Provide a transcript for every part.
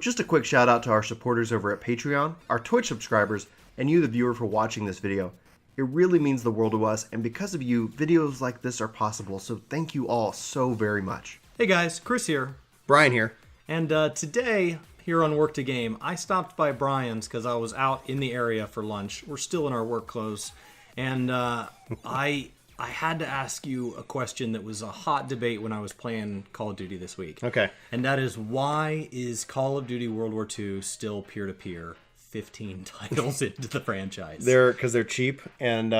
Just a quick shout out to our supporters over at Patreon, our Twitch subscribers, and you, the viewer, for watching this video. It really means the world to us, and because of you, videos like this are possible, so thank you all so very much. Hey guys, Chris here. Brian here. And today, here on Work to Game, I stopped by Brian's because I was out in the area for lunch. We're still in our work clothes. And I had to ask you a question that was a hot debate when I was playing Call of Duty this week. Okay. And that is, why is Call of Duty World War II still peer-to-peer 15 titles into the franchise? Because they're cheap, and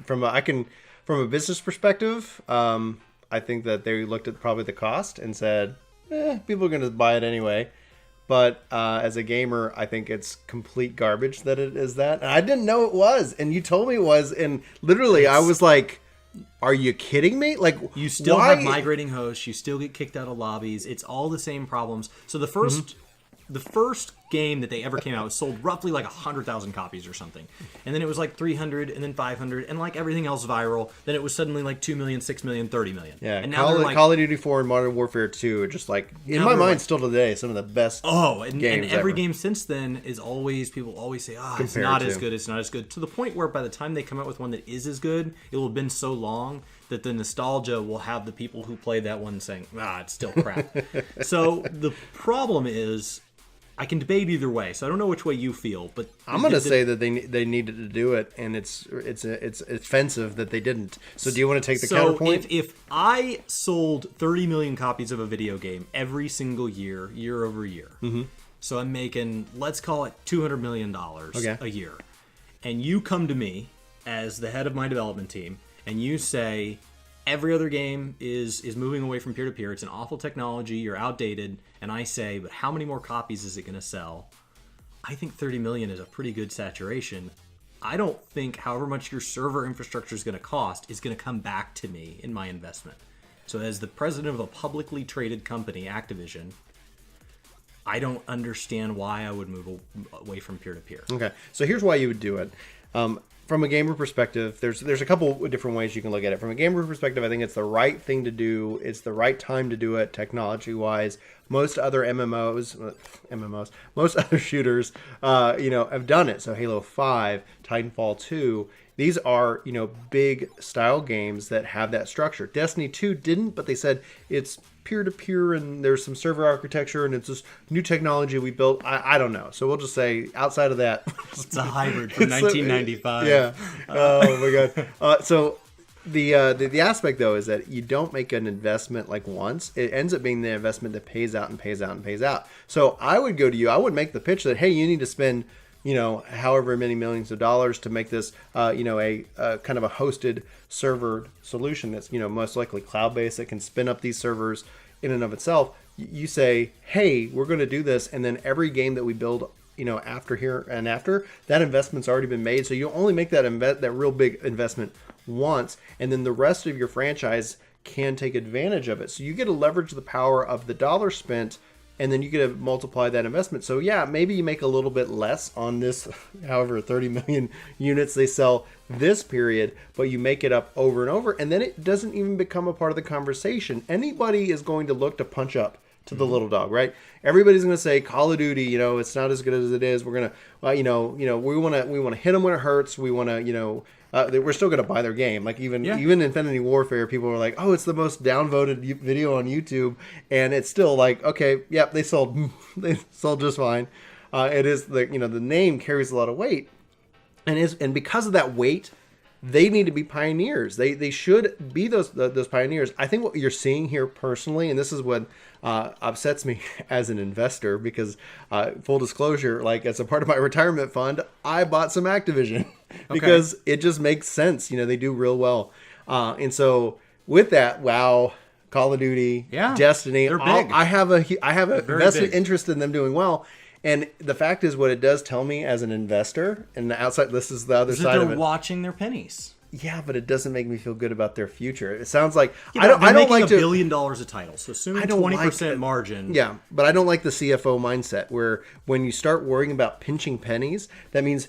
from a business perspective, I think that they looked at probably the cost and said, people are going to buy it anyway. But as a gamer, I think it's complete garbage that it is that. And I didn't know it was, and you told me it was, and literally I was like, are you kidding me? Like, you still have migrating hosts, you still get kicked out of lobbies, it's all the same problems. So the first game that they ever came out was sold roughly like 100,000 copies or something. And then it was like 300, and then 500, and like everything else viral. Then it was suddenly like 2 million, 6 million, 30 million. Yeah, and now Call of Duty 4 and Modern Warfare 2 are just like, in my mind, still today, some of the best and every ever. game since then is always, people always say, it's not as good, it's not as good. To the point where by the time they come out with one that is as good, it will have been so long that the nostalgia will have the people who played that one saying, it's still crap. So the problem is, I can debate either way, so I don't know which way you feel, but I'm going to say that they needed to do it, and it's offensive that they didn't. So do you want to take the counterpoint? If I sold 30 million copies of a video game every single year over year, so I'm making, let's call it $200 million a year, and you come to me as the head of my development team, and you say, every other game is moving away from peer-to-peer. It's an awful technology. You're outdated. And I say, but how many more copies is it going to sell? I think 30 million is a pretty good saturation. I don't think however much your server infrastructure is going to cost is going to come back to me in my investment. So as the president of a publicly traded company, Activision, I don't understand why I would move away from peer-to-peer. Okay, so here's why you would do it. From a gamer perspective, there's a couple of different ways you can look at it. From a gamer perspective, I think it's the right thing to do. It's the right time to do it technology-wise. Most other most other shooters, have done it. So Halo 5, Titanfall 2, these are, big style games that have that structure. Destiny 2 didn't, but they said it's peer-to-peer and there's some server architecture and it's this new technology we built. I don't know. So we'll just say outside of that. It's a hybrid from 1995. Yeah. Oh my God. So the aspect though is that you don't make an investment like once. It ends up being the investment that pays out and pays out and pays out. So I would go to you. I would make the pitch that, hey, you need to spend however many millions of dollars to make this, a kind of a hosted server solution that's, most likely cloud-based that can spin up these servers in and of itself. You say, hey, we're going to do this, and then every game that we build, after here and after, that investment's already been made. So you only make that real big investment once, and then the rest of your franchise can take advantage of it. So you get to leverage the power of the dollar spent, and then you get to multiply that investment. So yeah, maybe you make a little bit less on this, however 30 million units they sell this period, but you make it up over and over, and then it doesn't even become a part of the conversation. Anybody is going to look to punch up to the little dog, right? Everybody's going to say Call of Duty, it's not as good as it is. We're going to, we want to hit them when it hurts. We want to, we're still going to buy their game. Like even Infinity Warfare, people were like, oh, it's the most downvoted video on YouTube, and it's still like, okay, yep, they sold just fine. It is the name carries a lot of weight, and because of that weight, they need to be pioneers. They should be those pioneers. I think what you're seeing here personally, and this is what upsets me as an investor, because full disclosure, like as a part of my retirement fund, I bought some Activision because it just makes sense. They do real well, and so with that, WoW, Call of Duty, Destiny, they're big. I have a vested interest in them doing well. And the fact is, what it does tell me as an investor, and the outside, this is the other side of it. They're watching their pennies. Yeah, but it doesn't make me feel good about their future. It sounds like Yeah, I don't they're making like $1 to. billion a title, so assuming I don't 20% like- margin. Yeah, but I don't like the CFO mindset where when you start worrying about pinching pennies, that means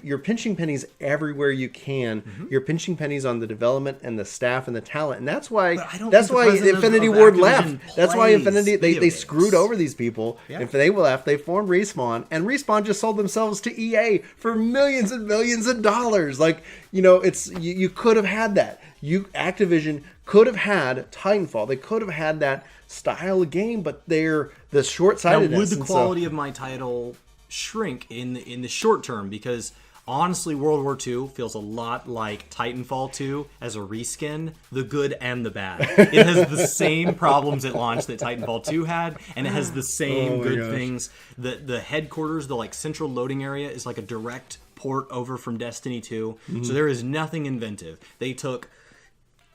you're pinching pennies everywhere you can. Mm-hmm. You're pinching pennies on the development and the staff and the talent, and that's why But I don't that's think the why president Infinity of Ward Activision left. That's why plays Infinity video they games. screwed over these people. Yeah. If they left, they formed Respawn, and Respawn just sold themselves to EA for millions and millions of dollars. Like, it's you could have had that. Activision could have had Titanfall. They could have had that style of game, but they're the Now, short-sightedness. would the and so- quality of my title shrink in the short term? Because honestly, World War II feels a lot like Titanfall 2 as a reskin, the good and the bad. It has the same problems at launch that Titanfall 2 had, and it has the same my good gosh. things. The headquarters, the central loading area, is like a direct port over from Destiny 2. Mm-hmm. So there is nothing inventive. They took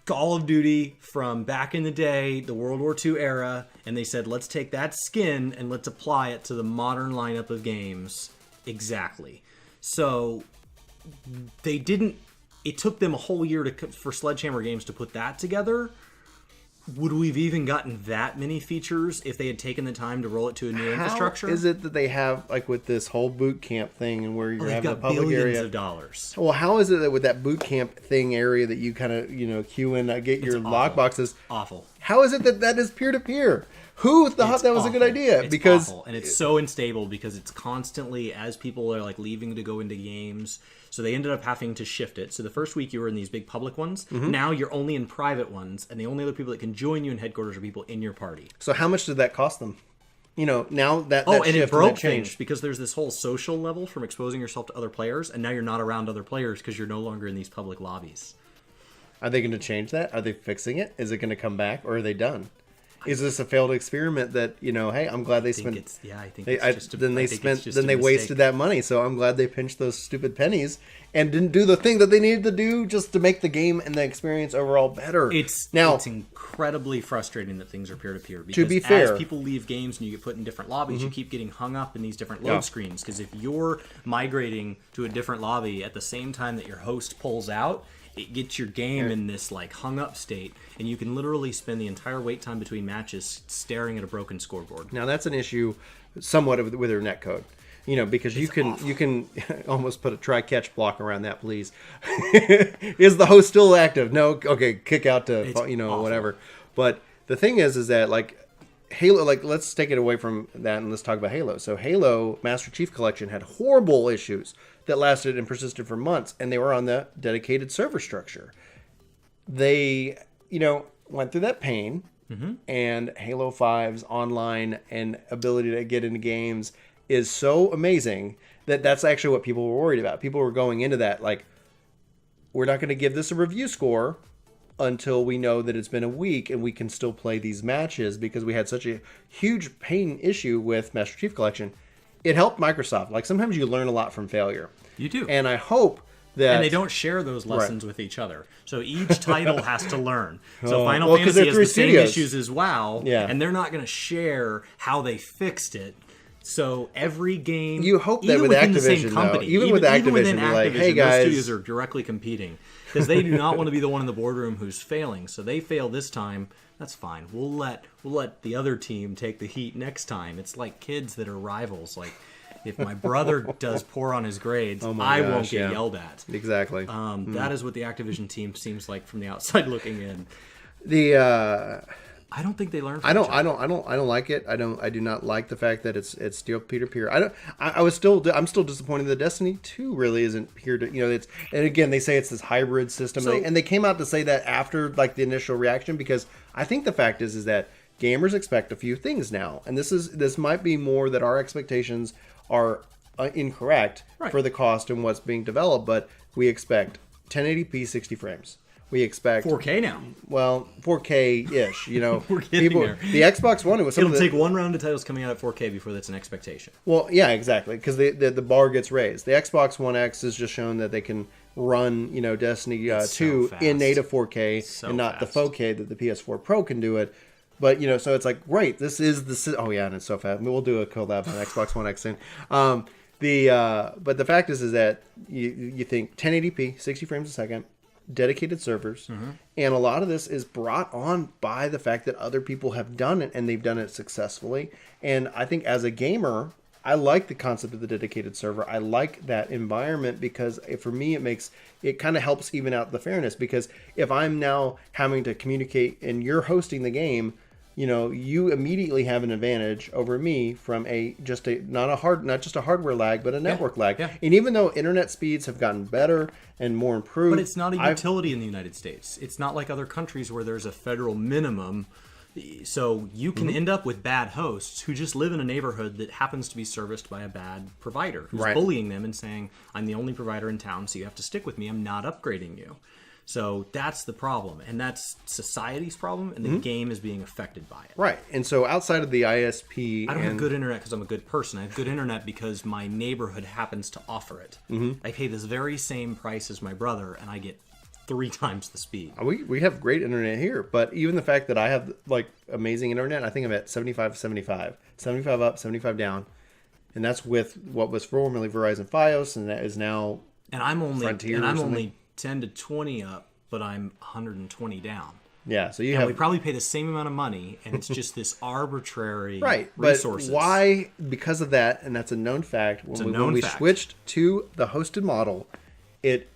Call of Duty from back in the day, the World War II era, and they said, let's take that skin and let's apply it to the modern lineup of games. Exactly. So they didn't. It took them a whole year for Sledgehammer Games to put that together. Would we've even gotten that many features if they had taken the time to roll it to a new infrastructure? How is it that they have, like, with this whole boot camp thing and where you're They've having a got public billions area? of dollars. Well, how is it that with that boot camp thing area that you kind of, queue in, get your awful. lock boxes? Awful. How is it that is peer-to-peer? Who thought It's that was a good awful. idea? It's Because awful. And it's so unstable because it's constantly, as people are leaving to go into games, so they ended up having to shift it. So the first week you were in these big public ones. Mm-hmm. Now you're only in private ones, and the only other people that can join you in headquarters are people in your party. so how much did that cost them? Now that Oh, and shift it broke that things change. because there's this whole social level from exposing yourself to other players, and now you're not around other players because you're no longer in these public lobbies. Are they going to change that? Are they fixing it? Is it going to come back, or are they done? Is this a failed experiment that hey, I'm glad they I think spent. it's I think They, it's just a, then they I think spent. it's just Then a they wasted mistake. that money. So I'm glad they pinched those stupid pennies and didn't do the thing that they needed to do just to make the game and the experience overall better. It's incredibly frustrating that things are peer to peer. To be fair, as people leave games and you get put in different lobbies, you keep getting hung up in these different load Yeah. screens. Because if you're migrating to a different lobby at the same time that your host pulls out, it gets your game in this hung up state, and you can literally spend the entire wait time between matches staring at a broken scoreboard. now that's an issue, somewhat with their netcode. Because you can almost put a try catch block around that, please. Is the host still active? No. Okay, kick out to awful. whatever. But the thing is that Halo, let's take it away from that and let's talk about Halo. So Halo Master Chief Collection had horrible issues that lasted and persisted for months, and they were on the dedicated server structure. They, went through that pain, and Halo 5's online and ability to get into games is so amazing that that's actually what people were worried about. People were going into that we're not going to give this a review score until we know that it's been a week and we can still play these matches, because we had such a huge pain issue with Master Chief Collection. It helped Microsoft. Sometimes you learn a lot from failure. You do. And I hope that... And they don't share those lessons with each other. So each title has to learn. So Oh. Final Well, 'cause Fantasy they're has three the same studios. issues as WoW, Yeah. and they're not going to share how they fixed it. So every game, You hope that even with within the same Activision, though, company, even with within Activision, be like, hey, guys- those studios are directly competing because they do not want to be the one in the boardroom who's failing. So they fail this time. That's fine. We'll let the other team take the heat next time. It's like kids that are rivals. If my brother does poor on his grades, I won't gosh, get yeah. yelled at. Exactly. That is what the Activision team seems like from the outside looking in. I don't think they learn. From I each other. don't like it. I do not like the fact that it's still peer-to-peer. I'm still disappointed that Destiny 2 really isn't peer to, it's, and again, they say it's this hybrid system, So- and they came out to say that after the initial reaction, because I think the fact is that gamers expect a few things now, and this might be more that our expectations are incorrect Right. for the cost and what's being developed, but we expect 1080p 60 frames. We expect 4K now. well, 4K-ish, We're getting there. The Xbox One, it was some It'll of the, take one round of titles coming out at 4K before that's an expectation. well, yeah, exactly, because the bar gets raised. The Xbox One X has just shown that they can run, Destiny It's so 2 fast. in native 4K So and not fast. the 4K that the PS4 Pro can do it. But so it's like, great, this is oh yeah, and it's so fast. We'll do a collab on Xbox One X soon. But the fact is that you think 1080p, 60 frames a second, dedicated servers, and a lot of this is brought on by the fact that other people have done it and they've done it successfully. And I think as a gamer, I like the concept of the dedicated server. I like that environment because for me, it kind of helps even out the fairness, because if I'm now having to communicate and you're hosting the game, you immediately have an advantage over me from not just a hardware lag, but a network lag. Yeah. And even though internet speeds have gotten better and more improved, but it's not a utility in the United States. It's not like other countries where there's a federal minimum. So you can end up with bad hosts who just live in a neighborhood that happens to be serviced by a bad provider who's bullying them and saying, I'm the only provider in town, so you have to stick with me. I'm not upgrading you. So that's the problem, and that's society's problem, and the game is being affected by it. Right, and so outside of the ISP... I don't have good internet because I'm a good person. I have good internet because my neighborhood happens to offer it. I pay this very same price as my brother, and I get 3 times the speed. We have great internet here, but even the fact that I have amazing internet, I think I'm at 75 up, 75 down, and that's with what was formerly Verizon Fios, and that is now Frontier. And I'm only 10 to 20 up, but I'm 120 down. Yeah, so we probably pay the same amount of money, and it's just this arbitrary But resources. why? Because of that, and that's a known fact. When we switched to the hosted model, it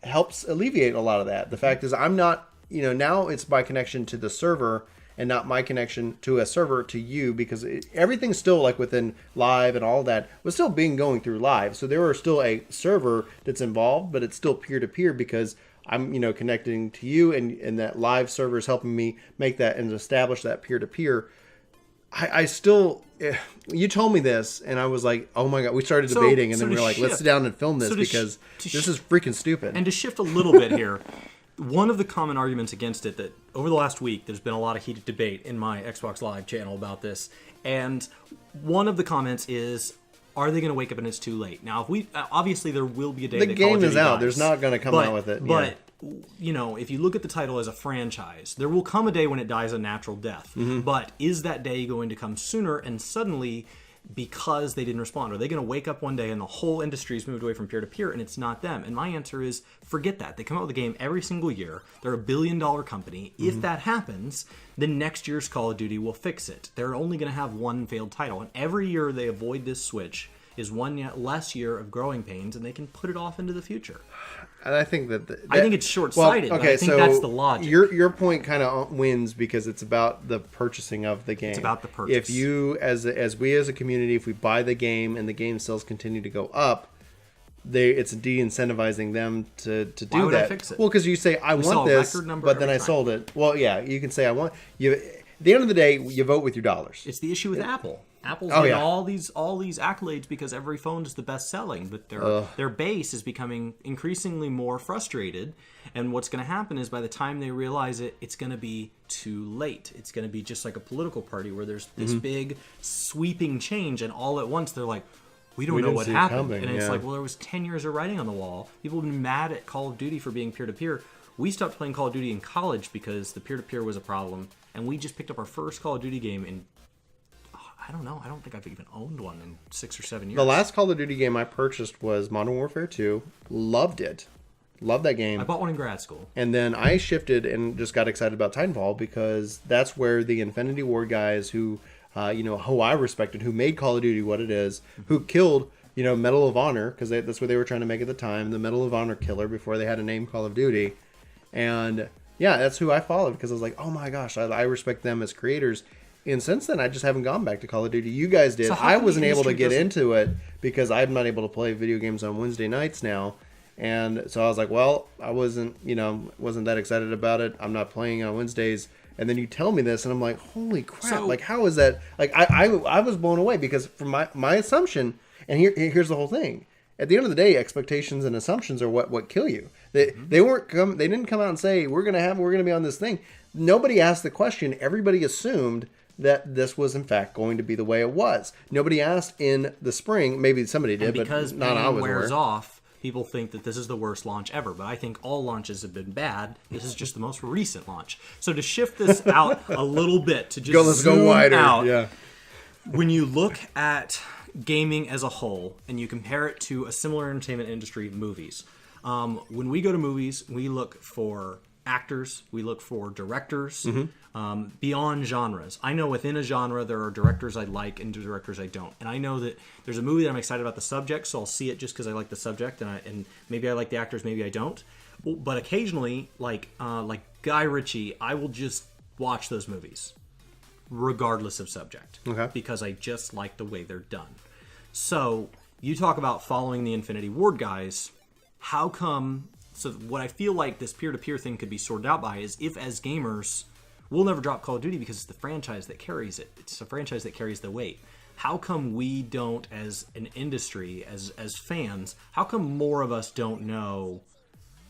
helps alleviate a lot of that. The fact is, I'm not, now it's by connection to the server and not my connection to a server to you, because everything's still within live and all that was still going through live. So there are still a server that's involved, but it's still peer-to-peer because I'm, connecting to you, and that live server is helping me make that and establish that peer-to-peer. I still, you told me this, and I was like, oh my God, we started debating, and then we were like, let's sit down and film this because this is freaking stupid. And to shift a little bit here, one of the common arguments against it, that over the last week, there's been a lot of heated debate in my Xbox Live channel about this, and one of the comments is, are they going to wake up and it's too late? Now, obviously there will be a day the game is out. There's not going to come out with it. But if you look at the title as a franchise, there will come a day when it dies a natural death. But is that day going to come sooner and suddenly because they didn't respond? Are they going to wake up one day and the whole industry's moved away from peer-to-peer and it's not them? And my answer is, forget that. They come out with a game every single year. They're a billion-dollar company. If that happens, then next year's Call of Duty will fix it. They're only going to have one failed title. And every year they avoid this switch is one less year of growing pains, and they can put it off into the future. And I think that I think it's short-sighted. But I think that's the logic. Your point kind of wins because it's about the purchasing of the game. It's about the purchase. If you, as we as a community, if we buy the game and the game sales continue to go up, it's de-incentivizing them to do that. Why would I fix it? Well, because you say I want this, but then I sold it. Well, yeah, you can say I want you. At the end of the day, you vote with your dollars. It's the issue with Apple. Apple's getting all these accolades because every phone is the best selling, but their base is becoming increasingly more frustrated. And what's going to happen is by the time they realize it, it's going to be too late. It's going to be just like a political party where there's this big sweeping change, and all at once they're like, we don't know what happened. And it's like, well, there was 10 years of writing on the wall. People have been mad at Call of Duty for being peer-to-peer. We stopped playing Call of Duty in college because the peer-to-peer was a problem, and we just picked up our first Call of Duty game in, I don't know, I don't think I've even owned one in 6 or 7 years. The last Call of Duty game I purchased was Modern Warfare 2. Loved it. Loved that game. I bought one in grad school. And then I shifted and just got excited about Titanfall because that's where the Infinity Ward guys who I respected, who made Call of Duty what it is, who killed, Medal of Honor, because that's what they were trying to make at the time, the Medal of Honor killer before they had a name Call of Duty. And yeah, that's who I followed because I was like, oh my gosh, I respect them as creators. And since then, I just haven't gone back to Call of Duty. You guys did. So I wasn't able to get into it because I'm not able to play video games on Wednesday nights now. And so I was like, well, I wasn't that excited about it. I'm not playing on Wednesdays. And then you tell me this, and I'm like, holy crap! How is that? I was blown away because from my assumption, and here's the whole thing. At the end of the day, expectations and assumptions are what kill you. They didn't come out and say we're gonna be on this thing. Nobody asked the question. Everybody assumed that this was in fact going to be the way it was. Nobody asked in the spring. Maybe somebody did, but not I was aware. Wears off. People think that this is the worst launch ever, but I think all launches have been bad. This is just the most recent launch. So to shift this out a little bit, to just let's go wider. Out, yeah. When you look at gaming as a whole and you compare it to a similar entertainment industry, movies, When we go to movies, we look for actors, we look for directors, beyond genres. I know within a genre there are directors I like and directors I don't. And I know that there's a movie that I'm excited about the subject, so I'll see it just because I like the subject, and maybe I like the actors, maybe I don't. But occasionally, like Guy Ritchie, I will just watch those movies, regardless of subject, because I just like the way they're done. So you talk about following the Infinity Ward guys. How come? So what I feel like this peer-to-peer thing could be sorted out by is if, as gamers, we'll never drop Call of Duty because it's the franchise that carries it. It's a franchise that carries the weight. How come we don't, as an industry, as fans, how come more of us don't know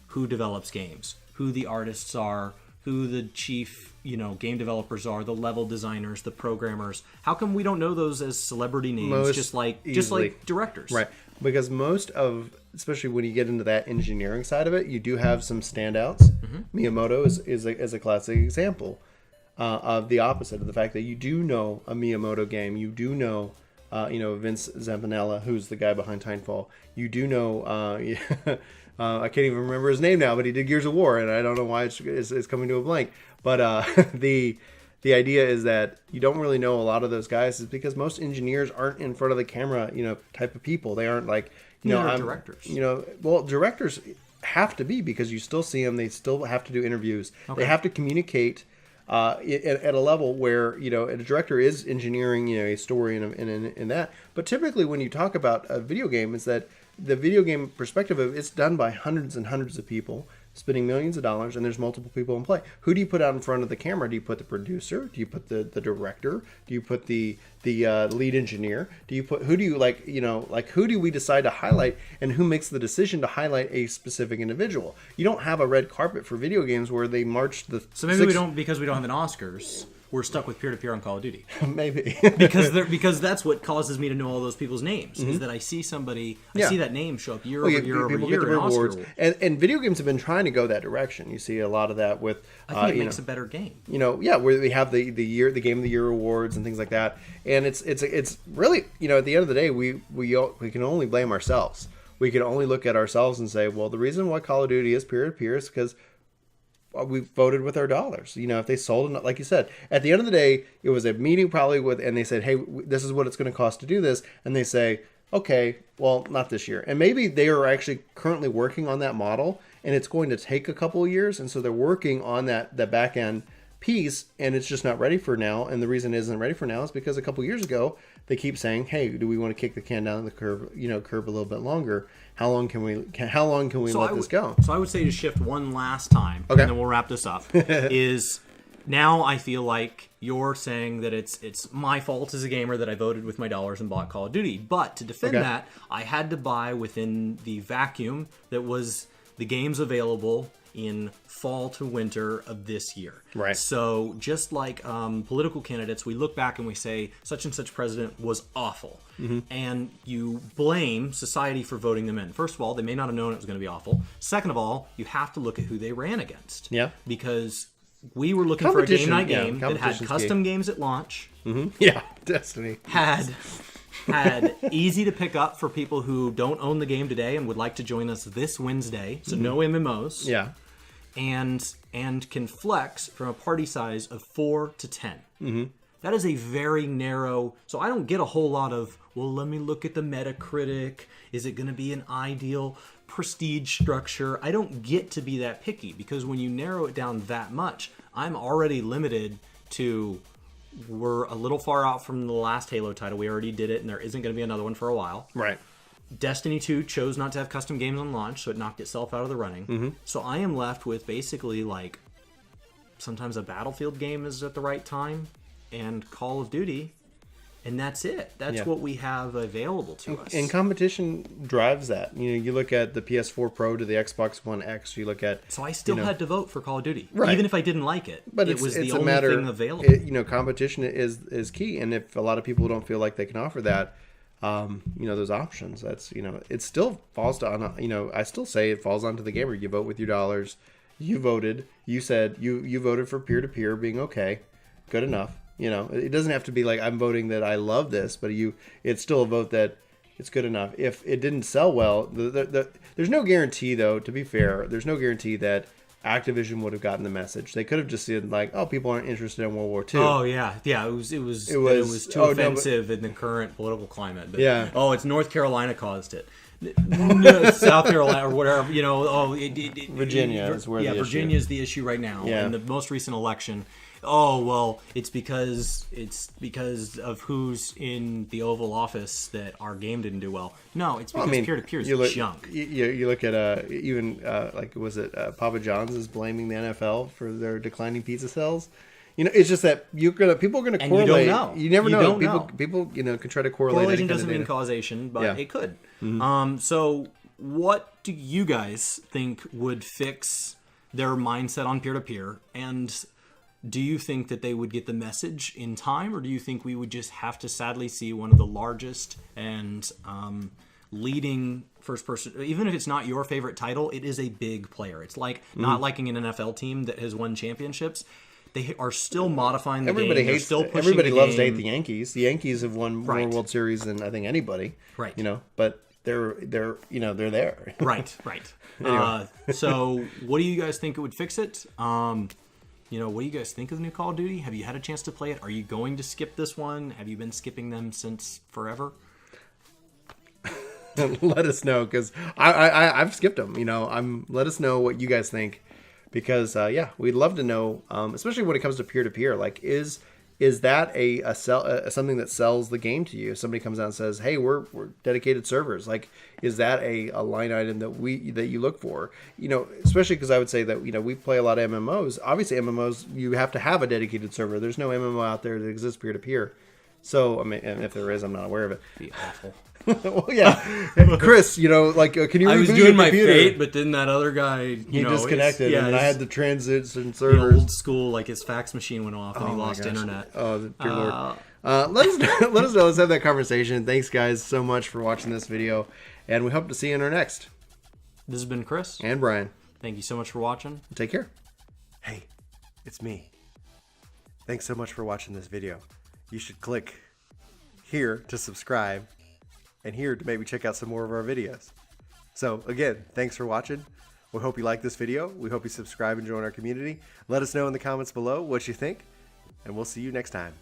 who develops games, who the artists are, who the chief, game developers are, the level designers, the programmers? How come we don't know those as celebrity names, just like directors? Right. Because most of, especially when you get into that engineering side of it, you do have some standouts. Miyamoto is a classic example of the opposite, of the fact that you do know a Miyamoto game. You do know, Vince Zampella, who's the guy behind Titanfall. You do know, I can't even remember his name now, but he did Gears of War, and I don't know why it's coming to a blank. But the idea is that you don't really know a lot of those guys is because most engineers aren't in front of the camera, type of people. They aren't like, directors. Directors have to be, because you still see them. They still have to do interviews. Okay. They have to communicate at a level where, a director is engineering, a story and that. But typically when you talk about a video game, is that the video game perspective of it's done by hundreds and hundreds of people spending millions of dollars, and there's multiple people in play. Who do you put out in front of the camera? Do you put the producer? Do you put the director? Do you put the lead engineer? Who do we decide to highlight, and who makes the decision to highlight a specific individual? You don't have a red carpet for video games where they march the. So maybe we don't, because we don't have an Oscars. We're stuck with peer-to-peer on Call of Duty. Maybe. because that's what causes me to know all those people's names, is that I see somebody, I see that name show up year over year over year. Get the rewards. And video games have been trying to go that direction. You see a lot of that with... I think it makes a better game. Where we have the Game of the Year awards and things like that. And it's really, at the end of the day, we can only blame ourselves. We can only look at ourselves and say, well, the reason why Call of Duty is peer-to-peer is because we voted with our dollars. If they sold it, like you said, at the end of the day, it was a meeting probably and they said, hey, this is what it's going to cost to do this. And they say, okay, well, not this year. And maybe they are actually currently working on that model, and it's going to take a couple of years. And so they're working on that back end piece, and it's just not ready for now. And the reason it isn't ready for now is because a couple of years ago, they keep saying, hey, do we want to kick the can down the curve a little bit longer? How long can we let this go? So I would say to shift one last time, okay, and then we'll wrap this up, is now I feel like you're saying that it's my fault as a gamer that I voted with my dollars and bought Call of Duty. But to defend that, I had to buy within the vacuum that was the games available in fall to winter of this year. Right. So just like political candidates, we look back and we say such and such president was awful. And you blame society for voting them in. First of all, they may not have known it was going to be awful. Second of all, you have to look at who they ran against. Yeah. Because we were looking for a game night game that had custom games at launch. Yeah, Destiny. Had easy to pick up for people who don't own the game today and would like to join us this Wednesday. So no MMOs. Yeah. And can flex from a party size of 4 to 10. That is a very narrow. So I don't get a whole lot of, well, let me look at the Metacritic. Is it going to be an ideal prestige structure? I don't get to be that picky, because when you narrow it down that much, I'm already limited to, we're a little far out from the last Halo title. We already did it, and there isn't going to be another one for a while. Right. Destiny 2 chose not to have custom games on launch, so it knocked itself out of the running. So I am left with basically like sometimes a Battlefield game is at the right time and Call of Duty, and that's it. That's what we have available to us. And competition drives that. You look at the PS4 Pro to the Xbox One X. You look at. So I still had to vote for Call of Duty, right, even if I didn't like it. But it was it's the a only matter, thing available. Competition is key, and if a lot of people don't feel like they can offer that, those options, that's it still falls on. I still say it falls onto the gamer. You vote with your dollars. You voted. You said you voted for peer to peer being okay, good enough. It doesn't have to be like I'm voting that I love this, but it's still a vote that it's good enough. If it didn't sell well, there's no guarantee, though, to be fair, there's no guarantee that Activision would have gotten the message. They could have just said, like, oh, people aren't interested in World War II. Oh, yeah. It was too offensive in the current political climate. But, yeah. Oh, it's North Carolina caused it. South Carolina or whatever, Virginia is where the issue. Virginia's the issue right now. Yeah. In the most recent election, oh well, it's because of who's in the Oval Office that our game didn't do well. No, it's because peer-to-peer is junk. You look at even like, was it Papa John's is blaming the NFL for their declining pizza sales. It's just that people are gonna correlate. You don't know. You never know. People can try to correlate. Correlation doesn't mean causation, but it could. Mm-hmm. So what do you guys think would fix their mindset on peer-to-peer? And do you think that they would get the message in time, or do you think we would just have to sadly see one of the largest and leading first person, even if it's not your favorite title, it is a big player. It's like not liking an NFL team that has won championships. They are still modifying the game. Everybody loves to hate the Yankees. The Yankees have won more World Series than I think anybody. Right. But they're there. Right. Anyway. So what do you guys think it would fix it? What do you guys think of the new Call of Duty? Have you had a chance to play it? Are you going to skip this one? Have you been skipping them since forever? Let us know, because I've skipped them. Let us know what you guys think. Because we'd love to know, especially when it comes to peer-to-peer. Like, is that something that sells the game to you? If somebody comes out and says, "Hey, we're dedicated servers." Like, is that a line item that you look for? Especially because I would say that we play a lot of MMOs. Obviously, MMOs, you have to have a dedicated server. There's no MMO out there that exists peer-to-peer. So, I mean, and if there is, I'm not aware of it. It'd be awful. Well, yeah, Chris, can you? I was doing my Fate, but then that other guy, he disconnected, and I had to transition servers. The old school, like his fax machine went off, and he lost internet. Oh, dear Lord! Let us know. Let's have that conversation. Thanks, guys, so much for watching this video, and we hope to see you in our next. This has been Chris and Brian. Thank you so much for watching. Take care. Hey, it's me. Thanks so much for watching this video. You should click here to subscribe, and here to maybe check out some more of our videos. So again, thanks for watching. We hope you like this video. We hope you subscribe and join our community. Let us know in the comments below what you think, and we'll see you next time.